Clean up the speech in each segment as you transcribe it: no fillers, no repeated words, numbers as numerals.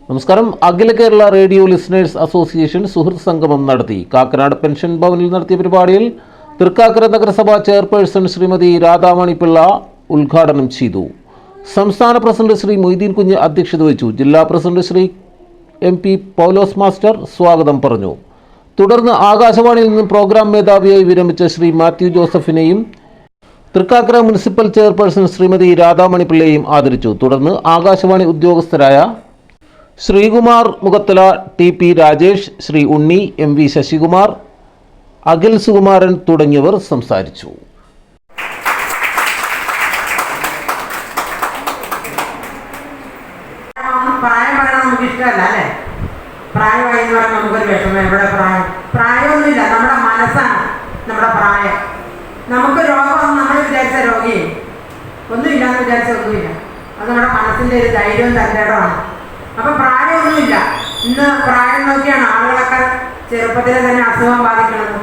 നമസ്കാരം. അഖില Kerala radio listeners association സുഹൃത്ത് സംഗമം നടത്തി. കാക്കനാട് പെൻഷൻ ഭവനിൽ നടത്തിയ പരിപാടിയിൽ തൃക്കാക്കര നഗരസഭാ ചെയർപേഴ്സൺ ശ്രീമതി രാധാമണി പിള്ള ഉദ്ഘാടനം ചെയ്തു. സംസ്ഥാന പ്രസിഡന്റ് ശ്രീ മൊയ്തീൻ കുഞ്ഞ് അധ്യക്ഷത വഹിച്ചു. ജില്ലാ പ്രസിഡന്റ് ശ്രീ MP പൗലോസ് മാസ്റ്റർ സ്വാഗതം പറഞ്ഞു. തുടർന്ന് ആകാശവാണിയിൽ നിന്നും പ്രോഗ്രാം മേധാവിയായി വിരമിച്ച ശ്രീ മാത്യു ജോസഫിനെയും തൃക്കാക്കര മുനിസിപ്പൽ ചെയർപേഴ്സൺ ശ്രീമതി രാധാമണി പിള്ളയെയും ആദരിച്ചു. തുടർന്ന് ആകാശവാണി ഉദ്യോഗസ്ഥരായ ശ്രീകുമാർ മുഖത്തല, TP രാജേഷ്, ശ്രീ ഉണ്ണി, MV ശശികുമാർ, അഖിൽ സുകുമാരൻ തുടങ്ങിയവർ സംസാരിച്ചു. പ്രായം പറയാൻ നമുക്ക് ഇഷ്ടമല്ല അല്ലേ? പ്രായമായി എന്ന് പറഞ്ഞാൽ നമുക്കൊരു വിഷമം. എവിടെ പ്രായമൊന്നുമില്ല, നമ്മുടെ മനസ്സാണ് നമ്മുടെ പ്രായം. നമുക്ക് രോഗം നമ്മൾ വിചാരിച്ച രോഗിയെ ഒന്നുമില്ലാന്ന് വിചാരിച്ച ഒന്നുമില്ല. അത് നമ്മുടെ മനസ്സിൻ്റെ ഒരു ധൈര്യവും തന്റേടമാണ്. അപ്പം പ്രായമൊന്നുമില്ല. ഇന്ന് പ്രായം നോക്കിയാണ് ആളുകളൊക്കെ ചെറുപ്പത്തിലെ തന്നെ അസുഖം ബാധിക്കുന്നത്.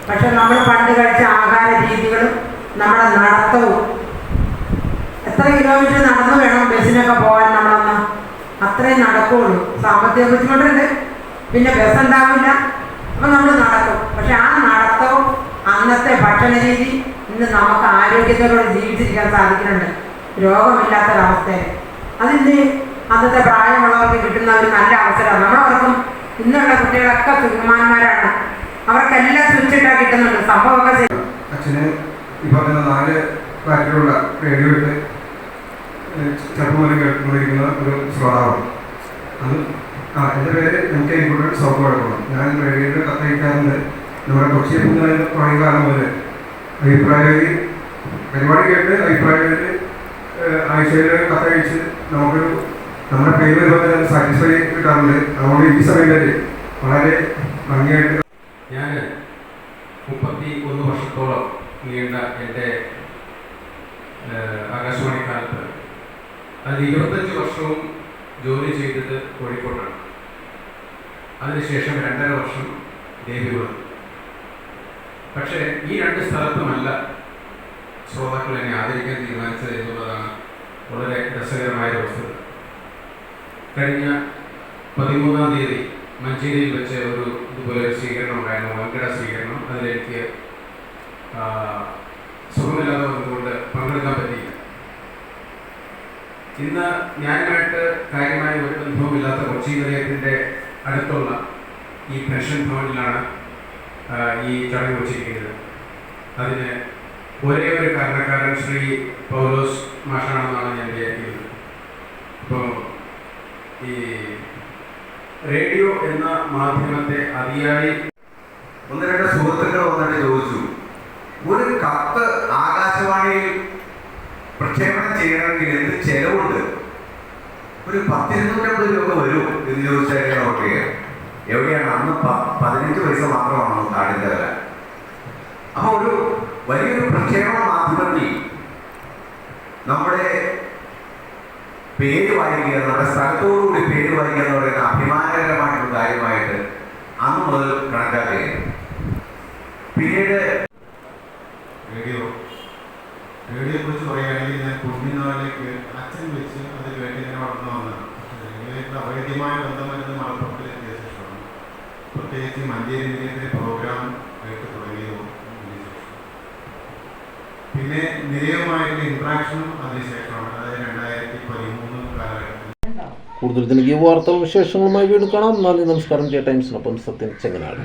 പക്ഷെ നമ്മൾ പണ്ട് കഴിച്ച ആഹാര രീതികളും നമ്മുടെ നടത്തവും, എത്ര കിലോമീറ്റർ നടന്നു വേണം ബസ്സിനൊക്കെ പോകാൻ നമ്മളന്ന്, അത്രയും നടക്കുകയുള്ളൂ. സാമ്പത്തിക ബുദ്ധിമുട്ടുണ്ട്, പിന്നെ ബസ് ഉണ്ടാവില്ല, അപ്പം നമ്മൾ നടക്കും. പക്ഷെ ആ നടത്തവും അന്നത്തെ ഭക്ഷണ രീതി ഇന്ന് നമുക്ക് ആരോഗ്യത്തോടെ ജീവിച്ചിരിക്കാൻ സാധിക്കുന്നുണ്ട്, രോഗമില്ലാത്തൊരവസ്ഥയിൽ. അതിന് അന്നത്തെ പ്രായമുള്ളവർക്ക് കിട്ടുന്ന ഒരു നല്ല അവസരമാണ്. നമ്മളവർക്കും ഇന്നുള്ള കുട്ടികളൊക്കെ സുഖമാന്മാരാണ്, അവർക്കെല്ലാം സ്വിച്ചിട്ടാണ് കിട്ടുന്നുണ്ട്. സംഭവമൊക്കെ അച്ഛന് ഈ പറഞ്ഞ 4 ഫ്ലാറ്റിലുള്ള റേഡിയോയിൽ ചെറുപ്പം മുതൽ കേട്ടുകൊണ്ടിരിക്കുന്ന ഒരു ശ്രോതാവാണ്. അത് എൻ്റെ പേര് MK സൗഖ്യമാണ്. ഞാൻ റേഡിയോയിൽ കത്തയക്കാറുണ്ട്. നമ്മുടെ കൊച്ചി കുറേ കാലം മുതൽ അഭിപ്രായത്തിൽ പരിപാടി കേട്ട് അഭിപ്രായത്തിൽ ആഴ്ചയിൽ കത്തയച്ച് നമ്മുടെ പേര് വരുമ്പോൾ സാറ്റിസ്ഫൈ കിട്ടാറുണ്ട്. അതുകൊണ്ട് ഈ സമയത്ത് വളരെ ഭംഗിയായിട്ട് ഞാൻ 31 വർഷത്തോളം നീണ്ട എൻ്റെ ആകാശവാണി കാലത്ത് അതിൽ 25 വർഷവും ജോലി ചെയ്തത് കോഴിക്കോട്ടാണ്. അതിനുശേഷം 2.5 വർഷം ദേവികുളം. പക്ഷേ ഈ 2 സ്ഥലത്തുമല്ല ശ്രോതാക്കൾ എന്നെ ആദരിക്കാൻ തീരുമാനിച്ചത് എന്നുള്ളതാണ് വളരെ രസകരമായ വസ്തുത. കഴിഞ്ഞ 13-ാം തീയതി മഞ്ചേരിയിൽ വെച്ച് ഒരു ഇതുപോലെ ഒരു സ്വീകരണം ഉണ്ടായിരുന്നു, വൻകിട സ്വീകരണം. അതിലെനിക്ക് സുഖമില്ലാതെ വന്നുകൊണ്ട് പങ്കെടുക്കാൻ പറ്റിയില്ല. ഇന്ന് ഞാനുമായിട്ട് കാര്യമായ ഒരു ബന്ധവുമില്ലാത്ത കൊച്ചി നിലയത്തിൻ്റെ അടുത്തുള്ള ഈ പെൻഷൻ ഭവനിലാണ് ഈ ചടങ്ങ് വച്ചിരിക്കുന്നത്. അതിന് ഒരേ ഒരു കാരണക്കാരൻ ശ്രീ പൗലോസ് മാഷാണെന്നാണ് ഞാൻ വിചാരിക്കുന്നത്. ഇപ്പോൾ ഈ റേഡിയോ എന്ന മാധ്യമത്തെ അതിയായി 1-2 സുഹൃത്തുക്കൾ വന്നിട്ട് ചോദിച്ചു, ഒരു കത്ത് ആകാശവാണിയിൽ പ്രക്ഷേപണം ചെയ്യണമെങ്കിൽ എന്ത് ചെലവുണ്ട്? ഒരു 10-250 രൂപ വരും എന്ന് ചോദിച്ചാൽ ഓക്കെ. എവിടെയാണ് അന്ന് 15 പൈസ മാത്രമാണ് കാടിൻ്റെ വില. അപ്പോൾ ഒരു വലിയൊരു പ്രക്ഷേപണ മാധ്യമത്തിൽ നമ്മുടെ പേര് വായിക്കുക, നമ്മുടെ സ്ഥലത്തോടുകൂടി പേര് വായിക്കുക എന്ന് പറയുന്ന അഭിമാനകരമായിട്ടുള്ള കാര്യമായിട്ട് അന്ന് മുതൽ കണക്കാക്കുകയാണ്. പിന്നീട് റേഡിയോയെ കുറിച്ച് പറയുകയാണെങ്കിൽ ഞാൻ കുഞ്ഞിനാളിലേക്ക് അച്ഛൻ വെച്ച് അത് കേട്ട് ഇങ്ങനെ വളർന്നു വന്നതാണ്. റേഡിയോയുടെ അവൈദ്യമായ ബന്ധമരുന്ന് മലപ്പുറത്തിലെത്തിയ ശേഷമാണ്, പ്രത്യേകിച്ച് മഞ്ചേരി നിലയത്തിലെ പ്രോഗ്രാം കേട്ട് തുടങ്ങിയതും അതിനുശേഷം. പിന്നെ നിലയവുമായിട്ടുള്ള ഇൻട്രാക്ഷനും അതിനുശേഷമാണ്, അതായത് 2013 കാലഘട്ടത്തിൽ. കൂടുതൽ ജനകീയ വാർത്തകളും വിശേഷങ്ങളുമായി വീണ്ടും കാണാം. നന്ദി, നമസ്കാരം. ജെ ടൈംസിനൊപ്പം സത്യൻ ചെങ്ങനാട്.